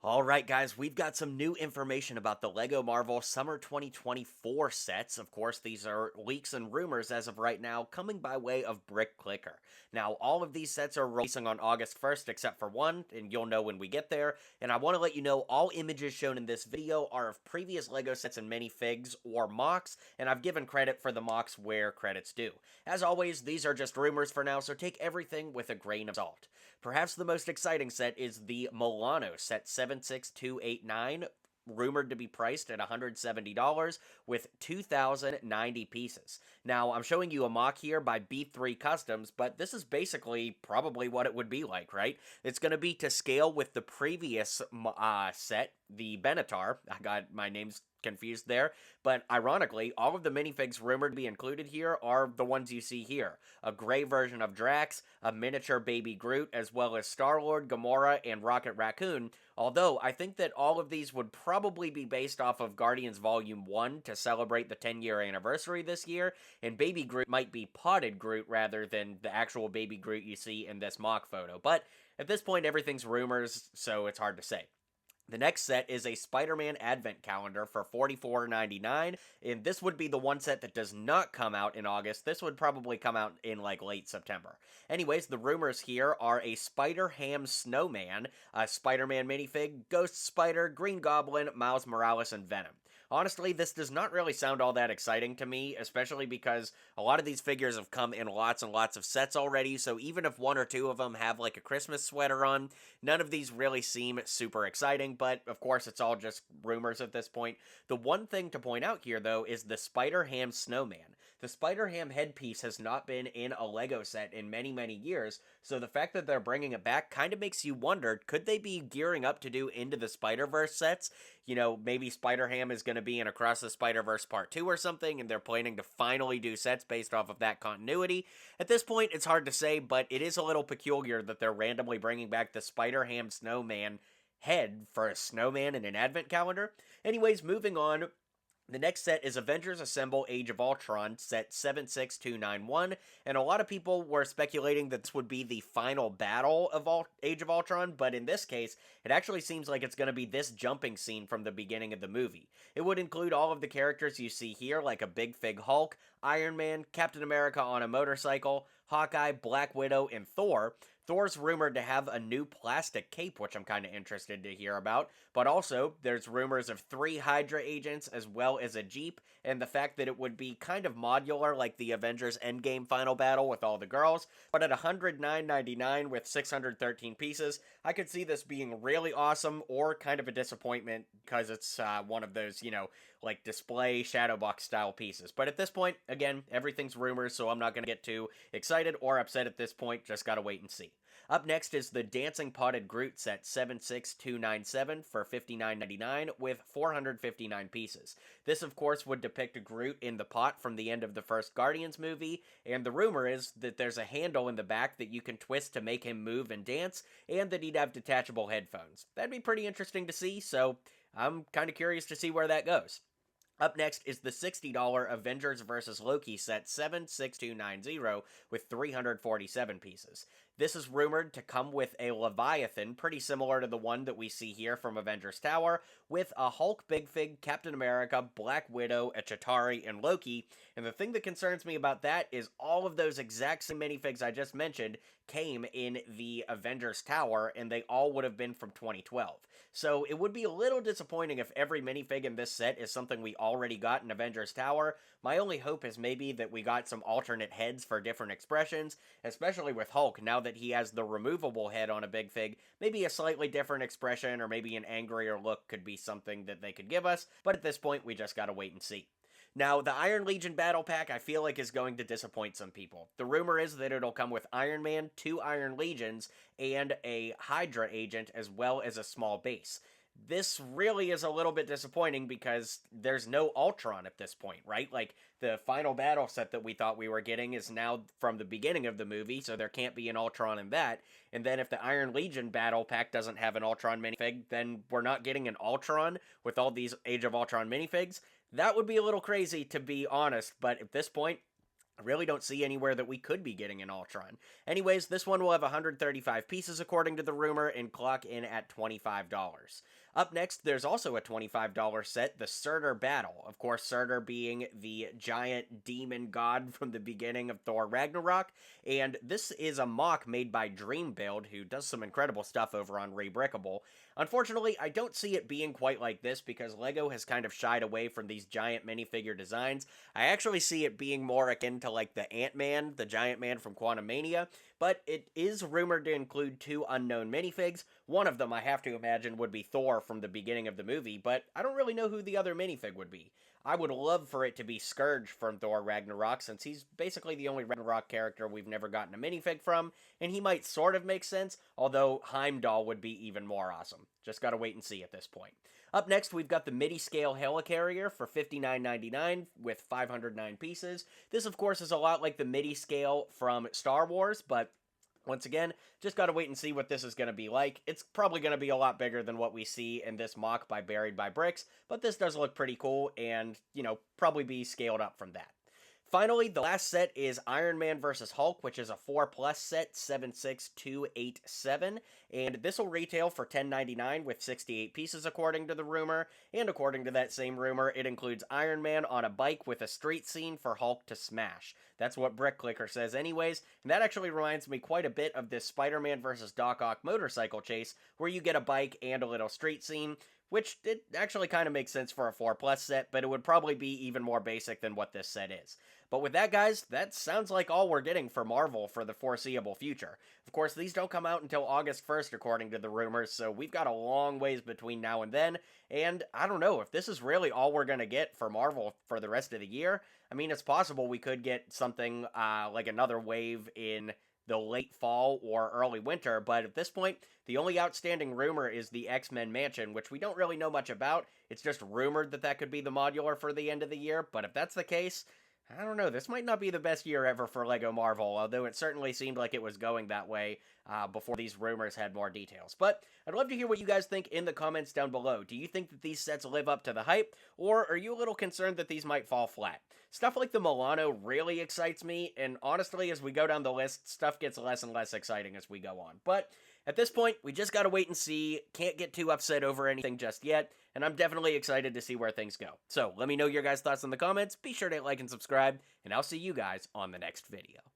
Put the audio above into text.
Alright guys, we've got some new information about the LEGO Marvel Summer 2024 sets. Of course, these are leaks and rumors as of right now, coming by way of Brick Clicker. Now, all of these sets are releasing on August 1st except for one, and you'll know when we get there. And I want to let you know all images shown in this video are of previous LEGO sets and minifigs or mocks, and I've given credit for the mocks where credit's due. As always, these are just rumors for now, so take everything with a grain of salt. Perhaps the most exciting set is the Milano set 76289, rumored to be priced at $170 with 2,090 pieces. Now, I'm showing you a mock here by B3 Customs, but this is basically probably what it would be like, right? It's going to be to scale with the previous set, the Benatar. I got my names confused there, but ironically, all of the minifigs rumored to be included here are the ones you see here. A gray version of Drax, a miniature baby Groot, as well as Star-Lord, Gamora, and Rocket Raccoon, although I think that all of these would probably be based off of Guardians Volume 1 to celebrate the 10-year anniversary this year, and Baby Groot might be potted Groot rather than the actual Baby Groot you see in this mock photo, but at this point everything's rumors, so it's hard to say. The next set is a Spider-Man Advent Calendar for $44.99, and this would be the one set that does not come out in August. This would probably come out in, like, late September. Anyways, the rumors here are a Spider-Ham Snowman, a Spider-Man minifig, Ghost Spider, Green Goblin, Miles Morales, and Venom. Honestly, this does not really sound all that exciting to me, especially because a lot of these figures have come in lots and lots of sets already, so even if one or two of them have, like, a Christmas sweater on, none of these really seem super exciting, but of course it's all just rumors at this point. The one thing to point out here, though, is the Spider-Ham Snowman. The Spider-Ham headpiece has not been in a LEGO set in many, many years, so the fact that they're bringing it back kind of makes you wonder, could they be gearing up to do Into the Spider-Verse sets? You know, maybe Spider-Ham is going to be in Across the Spider-Verse Part 2 or something, and they're planning to finally do sets based off of that continuity. At this point, it's hard to say, but it is a little peculiar that they're randomly bringing back the Spider-Ham Snowman head for a snowman in an advent calendar. Anyways, moving on. The next set is Avengers Assemble Age of Ultron, set 76291, and a lot of people were speculating that this would be the final battle of Age of Ultron, but in this case, it actually seems like it's going to be this jumping scene from the beginning of the movie. It would include all of the characters you see here, like a Big Fig Hulk, Iron Man, Captain America on a motorcycle, Hawkeye, Black Widow, and Thor. Thor's rumored to have a new plastic cape, which I'm kind of interested to hear about, but also there's rumors of 3 Hydra agents as well as a Jeep, and the fact that it would be kind of modular like the Avengers Endgame final battle with all the girls, but at $109.99 with 613 pieces, I could see this being really awesome or kind of a disappointment because it's one of those, like display shadow box style pieces. But at this point, again, everything's rumors, so I'm not going to get too excited or upset at this point, just gotta wait and see. Up next is the Dancing Potted Groot set 76297 for $59.99 with 459 pieces. This, of course, would depict Groot in the pot from the end of the first Guardians movie, and the rumor is that there's a handle in the back that you can twist to make him move and dance, and that he'd have detachable headphones. That'd be pretty interesting to see, so I'm kind of curious to see where that goes. Up next is the $60 Avengers vs. Loki set 76290 with 347 pieces. This is rumored to come with a Leviathan, pretty similar to the one that we see here from Avengers Tower, with a Hulk, Big Fig, Captain America, Black Widow, a Chitauri, and Loki. And the thing that concerns me about that is all of those exact same minifigs I just mentioned came in the Avengers Tower, and they all would have been from 2012. So it would be a little disappointing if every minifig in this set is something we already got in Avengers Tower. My only hope is maybe that we got some alternate heads for different expressions, especially with Hulk, now that he has the removable head on a big fig. Maybe a slightly different expression or maybe an angrier look could be something that they could give us, but at this point we just gotta wait and see. Now, the Iron Legion Battle Pack I feel like is going to disappoint some people. The rumor is that it'll come with Iron Man, 2 Iron Legions, and a Hydra agent as well as a small base. This really is a little bit disappointing because there's no Ultron at this point, right? Like, the final battle set that we thought we were getting is now from the beginning of the movie, so there can't be an Ultron in that. And then if the Iron Legion Battle Pack doesn't have an Ultron minifig, then we're not getting an Ultron with all these Age of Ultron minifigs. That would be a little crazy, to be honest, but at this point, I really don't see anywhere that we could be getting an Ultron. Anyways, this one will have 135 pieces according to the rumor and clock in at $25. Up next, there's also a $25 set, the Surtur Battle. Of course, Surtur being the giant demon god from the beginning of Thor Ragnarok, and this is a mock made by Dream Build, who does some incredible stuff over on Rebrickable. Unfortunately, I don't see it being quite like this because LEGO has kind of shied away from these giant minifigure designs. I actually see it being more akin to like the Ant-Man, the giant man from Quantumania, but it is rumored to include 2 unknown minifigs. One of them I have to imagine would be Thor from the beginning of the movie, but I don't really know who the other minifig would be. I would love for it to be Scourge from Thor Ragnarok, since he's basically the only Ragnarok character we've never gotten a minifig from, and he might sort of make sense, although Heimdall would be even more awesome. Just gotta wait and see at this point. Up next, we've got the Midi Scale Helicarrier for $59.99 with 509 pieces. This, of course, is a lot like the Midi Scale from Star Wars, but once again, just gotta wait and see what this is gonna be like. It's probably gonna be a lot bigger than what we see in this mock by Buried by Bricks, but this does look pretty cool and, probably be scaled up from that. Finally, the last set is Iron Man vs. Hulk, which is a 4+ set, 76287, and this will retail for $10.99 with 68 pieces according to the rumor, and according to that same rumor, it includes Iron Man on a bike with a street scene for Hulk to smash. That's what Brick Clicker says anyways, and that actually reminds me quite a bit of this Spider-Man vs. Doc Ock motorcycle chase, where you get a bike and a little street scene, which it actually kind of makes sense for a 4+ set, but it would probably be even more basic than what this set is. But with that, guys, that sounds like all we're getting for Marvel for the foreseeable future. Of course, these don't come out until August 1st, according to the rumors, so we've got a long ways between now and then, and I don't know, if this is really all we're going to get for Marvel for the rest of the year, I mean, it's possible we could get something like another wave in the late fall or early winter, but at this point, the only outstanding rumor is the X-Men Mansion, which we don't really know much about. It's just rumored that that could be the modular for the end of the year, but if that's the case, I don't know, this might not be the best year ever for LEGO Marvel, although it certainly seemed like it was going that way before these rumors had more details. But I'd love to hear what you guys think in the comments down below. Do you think that these sets live up to the hype, or are you a little concerned that these might fall flat? Stuff like the Milano really excites me, and honestly, as we go down the list, stuff gets less and less exciting as we go on. But at this point, we just gotta wait and see. Can't get too upset over anything just yet, and I'm definitely excited to see where things go. So let me know your guys' thoughts in the comments, be sure to like and subscribe, and I'll see you guys on the next video.